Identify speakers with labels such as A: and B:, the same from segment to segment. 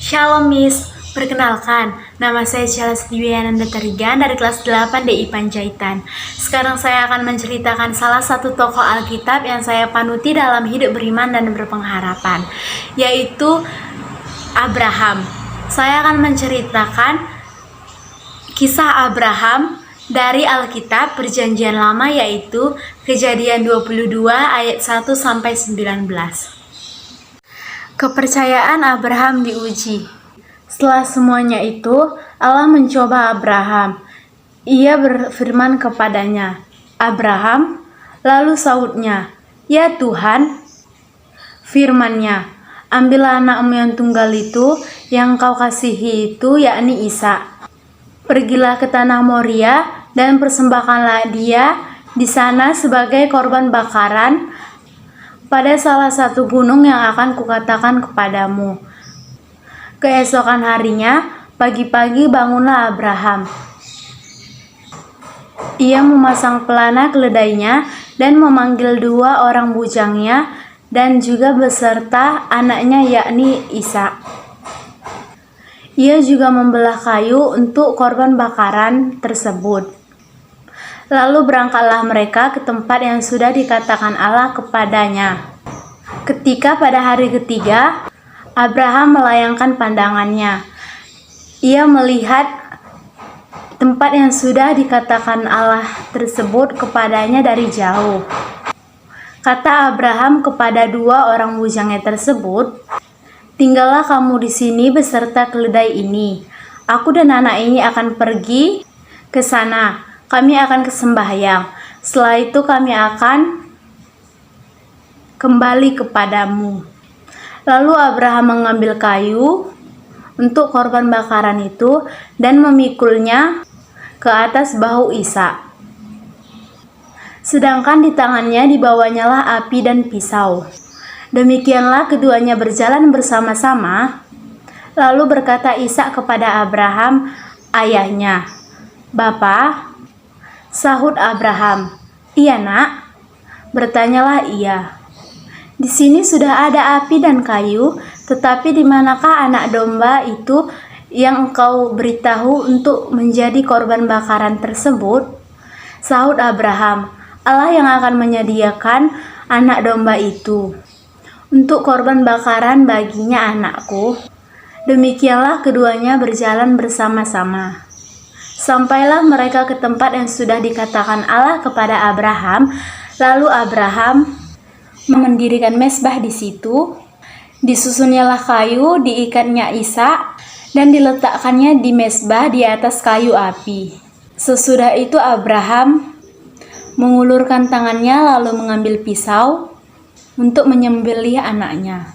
A: Shalom Miss, perkenalkan, nama saya Chelsea Dwiyananda Tarigan dari kelas 8 DI Panjaitan. Sekarang saya akan menceritakan salah satu tokoh Alkitab yang saya panuti dalam hidup beriman dan berpengharapan, yaitu Abraham. Saya akan menceritakan kisah Abraham dari Alkitab Perjanjian Lama, yaitu Kejadian 22 ayat 1-19. Kepercayaan Abraham diuji. Setelah semuanya itu, Allah mencoba Abraham. Ia berfirman kepadanya, "Abraham." Lalu sahutnya, "Ya Tuhan." Firman-Nya, "Ambillah anakmu yang tunggal itu, yang kau kasihi itu, yakni Ishak. Pergilah ke tanah Moria dan persembahkanlah dia di sana sebagai korban bakaran pada salah satu gunung yang akan kukatakan kepadamu." Keesokan harinya, pagi-pagi bangunlah Abraham. Ia memasang pelana keledainya dan memanggil 2 orang bujangnya dan juga beserta anaknya yakni Ishak. Ia juga membelah kayu untuk korban bakaran tersebut. Lalu berangkatlah mereka ke tempat yang sudah dikatakan Allah kepadanya. Ketika pada hari ketiga, Abraham melayangkan pandangannya. Ia melihat tempat yang sudah dikatakan Allah tersebut kepadanya dari jauh. Kata Abraham kepada 2 orang bujangnya tersebut, "Tinggallah kamu di sini beserta keledai ini. Aku dan anak ini akan pergi ke sana. Kami akan kesembahyang. Setelah itu kami akan kembali kepadamu." Lalu Abraham mengambil kayu untuk korban bakaran itu dan memikulnya ke atas bahu Ishak. Sedangkan di tangannya dibawanyalah api dan pisau. Demikianlah keduanya berjalan bersama-sama. Lalu berkata Ishak kepada Abraham, ayahnya, "Bapa?" Sahut Abraham, "Iya nak." Bertanyalah ia, "Di sini sudah ada api dan kayu, tetapi di manakah anak domba itu yang engkau beritahu untuk menjadi korban bakaran tersebut?" Sahut Abraham, "Allah yang akan menyediakan anak domba itu untuk korban bakaran baginya anakku." Demikianlah keduanya berjalan bersama-sama. Sampailah mereka ke tempat yang sudah dikatakan Allah kepada Abraham. Lalu Abraham mendirikan mezbah di situ. Disusunyalah kayu, diikatnya Ishak, dan diletakkannya di mezbah di atas kayu api. Sesudah itu Abraham mengulurkan tangannya lalu mengambil pisau untuk menyembelih anaknya.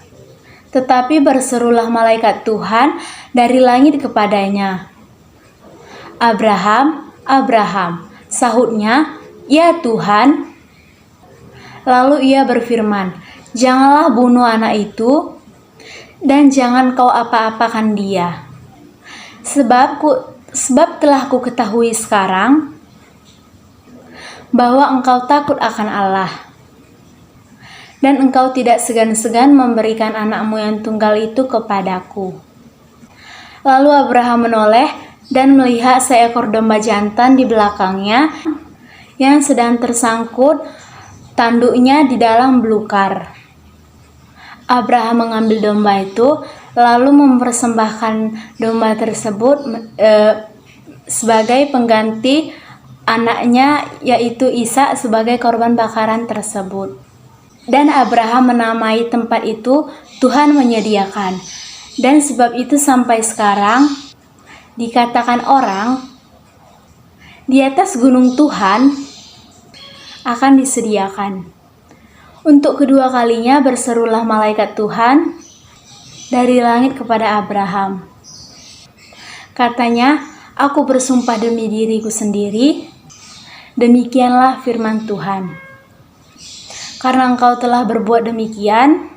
A: Tetapi berserulah malaikat Tuhan dari langit kepadanya, "Abraham, Abraham." Sahutnya, "Ya Tuhan." Lalu ia berfirman, "Janganlah bunuh anak itu, dan jangan kau apa-apakan dia. Sebab telah ku ketahui sekarang bahwa engkau takut akan Allah, dan engkau tidak segan-segan memberikan anakmu yang tunggal itu kepadaku." Lalu Abraham menoleh dan melihat seekor domba jantan di belakangnya yang sedang tersangkut tanduknya di dalam belukar. Abraham mengambil domba itu lalu mempersembahkan domba tersebut sebagai pengganti anaknya yaitu Ishak sebagai korban bakaran tersebut. Dan Abraham menamai tempat itu Tuhan menyediakan. Dan sebab itu sampai sekarang dikatakan orang, di atas gunung Tuhan akan disediakan. Untuk kedua kalinya berserulah malaikat Tuhan dari langit kepada Abraham. Katanya, "Aku bersumpah demi diriku sendiri, demikianlah firman Tuhan. Karena engkau telah berbuat demikian,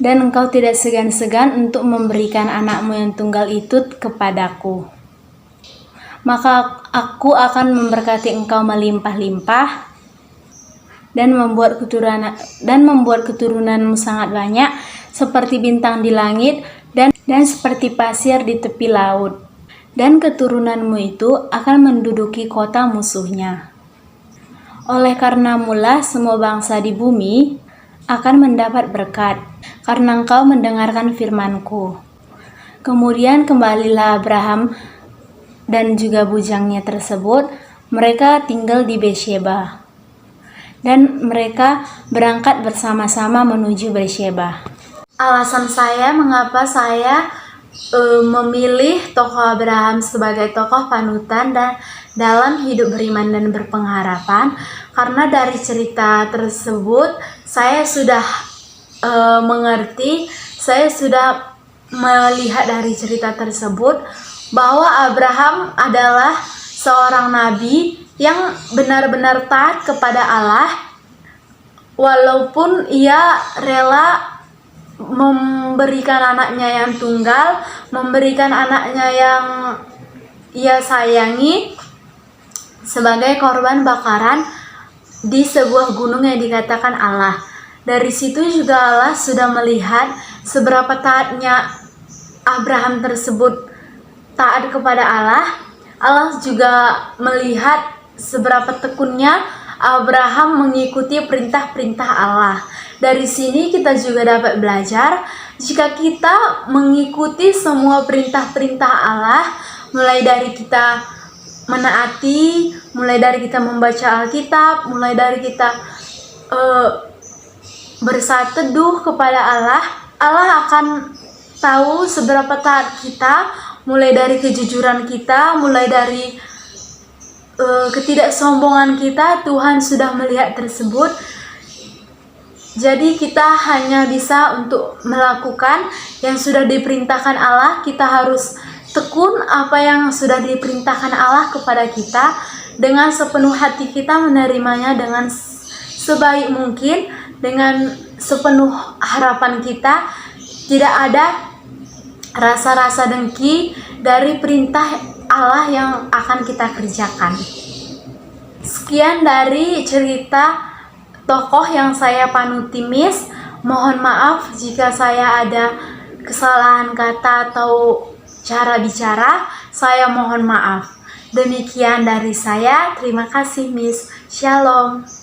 A: dan engkau tidak segan-segan untuk memberikan anakmu yang tunggal itu kepadaku, maka aku akan memberkati engkau melimpah-limpah dan membuat keturunanmu sangat banyak seperti bintang di langit dan dan seperti pasir di tepi laut. Dan keturunanmu itu akan menduduki kota musuhnya. Oleh karenamu lah semua bangsa di bumi akan mendapat berkat, karena engkau mendengarkan firman-Ku. Kemudian kembalilah Abraham dan juga bujangnya tersebut, mereka tinggal di Beersheba. Dan mereka berangkat bersama-sama menuju Beersheba. Alasan saya mengapa saya memilih tokoh Abraham sebagai tokoh panutan dan dalam hidup beriman dan berpengharapan, karena dari cerita tersebut saya sudah mengerti, saya sudah melihat dari cerita tersebut bahwa Abraham adalah seorang nabi yang benar-benar taat kepada Allah, walaupun ia rela memberikan anaknya yang tunggal, memberikan anaknya yang ia sayangi sebagai korban bakaran di sebuah gunung yang dikatakan Allah. Dari situ juga Allah sudah melihat seberapa taatnya Abraham tersebut taat kepada Allah. Allah juga melihat seberapa tekunnya Abraham mengikuti perintah-perintah Allah. Dari sini kita juga dapat belajar, jika kita mengikuti semua perintah-perintah Allah, mulai dari kita menaati, mulai dari kita membaca Alkitab, mulai dari kita bersatu teduh kepada Allah, Allah akan tahu seberapa taat kita, mulai dari kejujuran kita, mulai dari ketidaksombongan kita. Tuhan sudah melihat tersebut. Jadi kita hanya bisa untuk melakukan yang sudah diperintahkan Allah. Kita harus tekun apa yang sudah diperintahkan Allah kepada kita, dengan sepenuh hati kita menerimanya dengan sebaik mungkin, dengan sepenuh harapan kita. Tidak ada rasa-rasa dengki dari perintah Allah yang akan kita kerjakan. Sekian dari cerita tokoh yang saya panuti, Miss. Mohon maaf jika saya ada kesalahan kata atau cara bicara, saya mohon maaf. Demikian dari saya, terima kasih, Miss. Shalom.